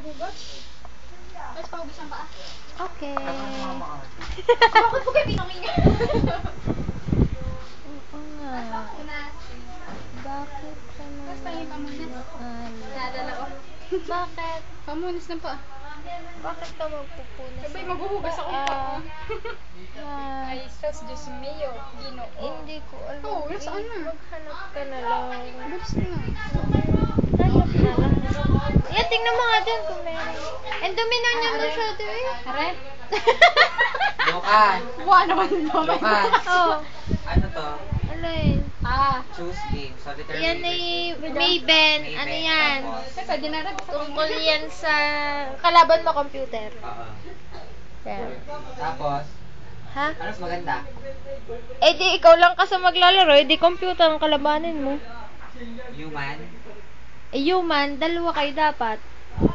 maghugas. Tapos pahugas ang paa. Okay. Bakit po kayo pinamingin? Oo nga. Bakit ka Tapos tayo pamunas. Nadala ko. Bakit? Pamunas ng paa. Bakit ka magpupunas? Sabay maghuhugas ako ng paa. Ay, sus, Diyos mio. Gino. hindi ko alam. Oo, nasaan na? Maghanap ka na lang. Gusto na. Hanap na lang. Yan, tingnan mo nga dyan kung meron. And dumi na niya masyado eh. Are? Lokan. Buwan naman daw. Lokan. Oo. Ano to? Ano eh? Choose game. Solitaire Yan ay Mayben. Ano yan? Ay, pwede na rin. Tungkol yan sa kalaban mo computer. Oo. Yan. Tapos, Ha? ano mas maganda? Eh di ikaw lang kasi maglalaro, eh di computer ang kalabanin mo. Human? Eh human, dalawa kayo dapat.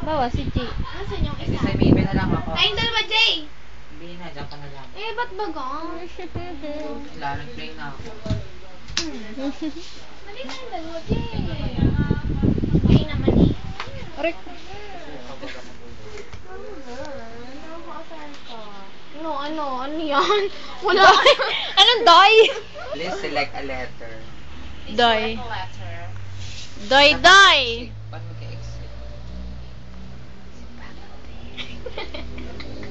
Bawa si G. Nasaan yung Kasi sa Maybe na lang ako. Ay, yung dalawa, Jay! Hindi na, dyan ka na lang. Eh, ba't bagang? Wala, nag-play na ako. Mali na yung dalawa, Jay. Ay, naman eh. Aray. Ano yan? Wala. Anong die? Please select a letter. Die. Die. Paano mag-exit?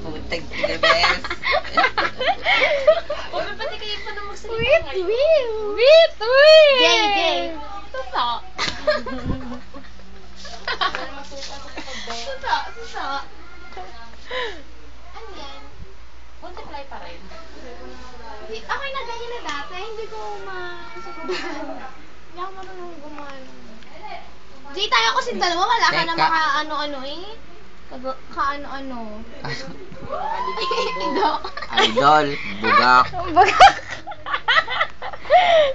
Putag the best. O, pati kayo pa na magsalita Wait, ngayon. wait. Jay, Jay. Susa. Susa. Ano yan? Multiply pa rin. Okay na, ganyan na dati. Hindi ko Hindi ako marunong gumano. Jay, tayo kasi dalawa. Wala ka na Teka. maka-ano-ano eh. Ka-ano-ano. Idol. Idol, bugak. Bagak.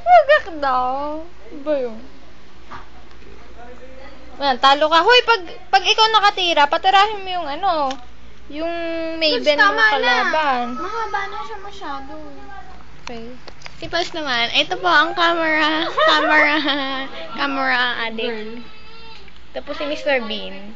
Bagak daw. Ba yun? Ayan, talo ka. Hoy, pag ikaw nakatira, patirahin mo yung ano, yung Mayben mo kalaban. Mahaba na siya masyado. Okay. Si Paz naman, ito po ang camera addict. Tapos si Mr. Bean.